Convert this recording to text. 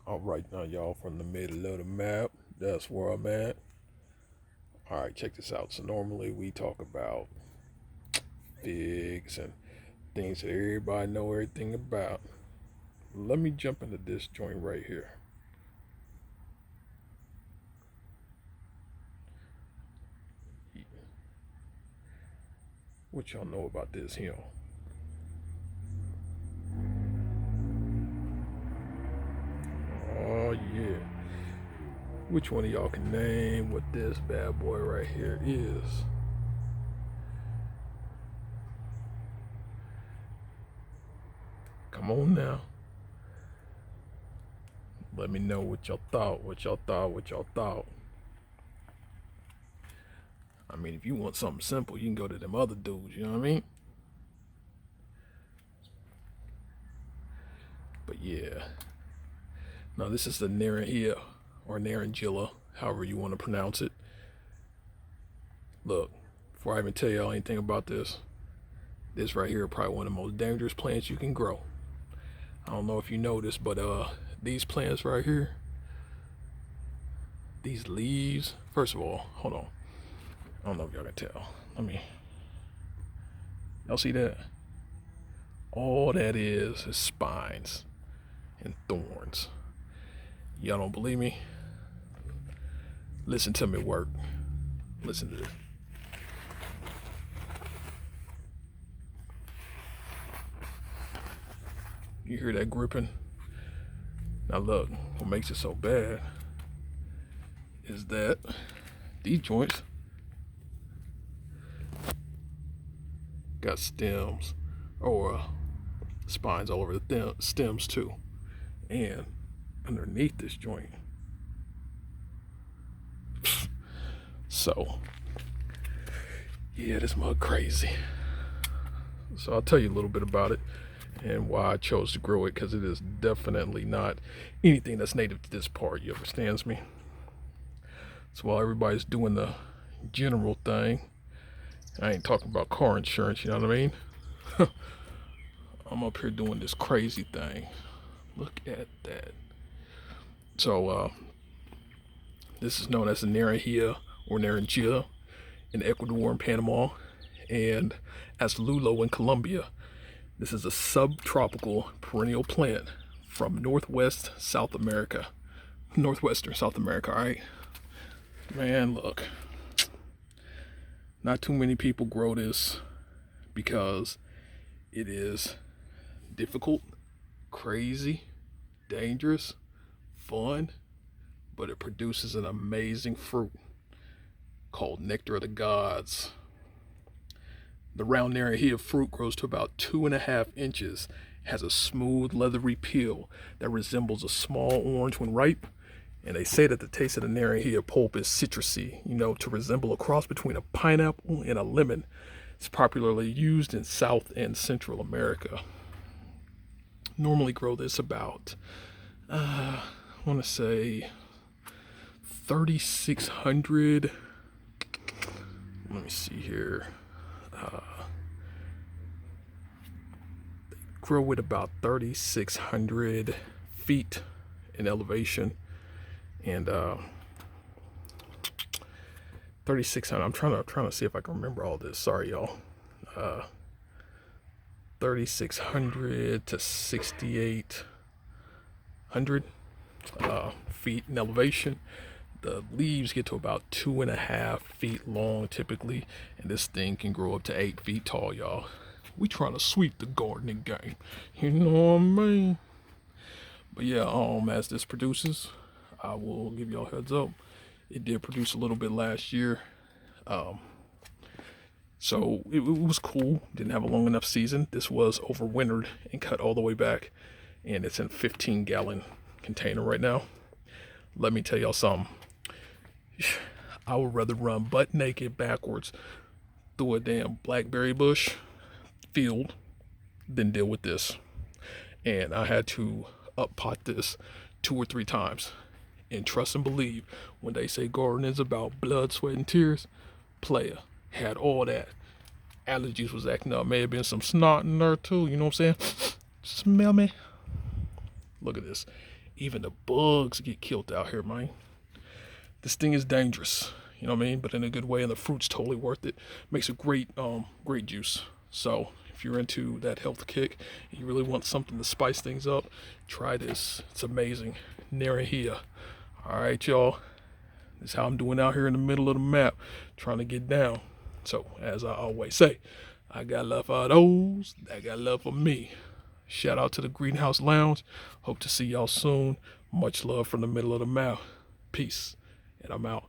All right, now y'all, from the middle of the map, that's where I'm at. All right, check this out. So normally we talk about figs and things that everybody know everything about. Let me jump into this joint right here. What y'all know about this here? Oh yeah. Which one of y'all can name what this bad boy right here is? Come on now. Let me know what y'all thought, what y'all thought, what y'all thought. I mean, if you want something simple, you can go to them other dudes, you know what I mean? But yeah. Now this is the Naranjilla or Naranjilla, however you want to pronounce it. Look, before I even tell y'all anything about this right here is probably one of the most dangerous plants you can grow. I don't know if you know this, but these plants right here, these leaves. First of all, hold on. I don't know if y'all can tell. Y'all see that? All that is spines and thorns. Y'all don't believe me? Listen to me work. Listen to this. You hear that gripping? Now look, what makes it so bad is that these joints got stems or spines all over the stems too, and underneath this joint. So yeah, this mug crazy. So I'll tell you a little bit about it and why I chose to grow it, because it is definitely not anything that's native to this part. You understands me? So while everybody's doing the general thing, I ain't talking about car insurance, you know what I mean? I'm up here doing this crazy thing. Look at that. So this is known as the Naranjilla or Naranjilla in Ecuador and Panama, and as lulo in Colombia. This is a subtropical perennial plant from northwestern South America. All right? Man, look. Not too many people grow this because it is difficult, crazy, dangerous, fun, but it produces an amazing fruit called nectar of the gods. The round Naranjilla fruit grows to about 2.5 inches, has a smooth, leathery peel that resembles a small orange when ripe, and they say that the taste of the Naranjilla pulp is citrusy, to resemble a cross between a pineapple and a lemon. It's popularly used in South and Central America. Normally grow this about, I want to say 3,600. Let me see here. Grow at about 3,600 feet in elevation, and 3,600. I'm trying to see if I can remember all this. Sorry, y'all. 3,600 to 6,800 feet in elevation. The leaves get to about 2.5 feet long typically, and this thing can grow up to 8 feet tall, y'all. We trying to sweep the gardening game, you know what I mean? But yeah, as this produces, I will give y'all heads up. It did produce a little bit last year, so it was cool. Didn't have a long enough season. This was overwintered and cut all the way back, and it's in a 15-gallon container right now. Let me tell y'all something. I would rather run butt naked backwards through a damn blackberry bush field than deal with this. And I had to up pot this 2 or 3 times. And trust and believe, when they say gardening is about blood, sweat, and tears, player had all that. Allergies was acting up. May have been some snot in there too, you know what I'm saying? Smell me. Look at this. Even the bugs get killed out here, man. This thing is dangerous, you know what I mean? But in a good way, and the fruit's totally worth it. Makes a great juice. So if you're into that health kick and you really want something to spice things up, try this. It's amazing. Naranjilla. All right, y'all. This is how I'm doing out here in the middle of the map, trying to get down. So as I always say, I got love for those that got love for me. Shout out to the Greenhouse Lounge. Hope to see y'all soon. Much love from the middle of the map. Peace. And I'm out.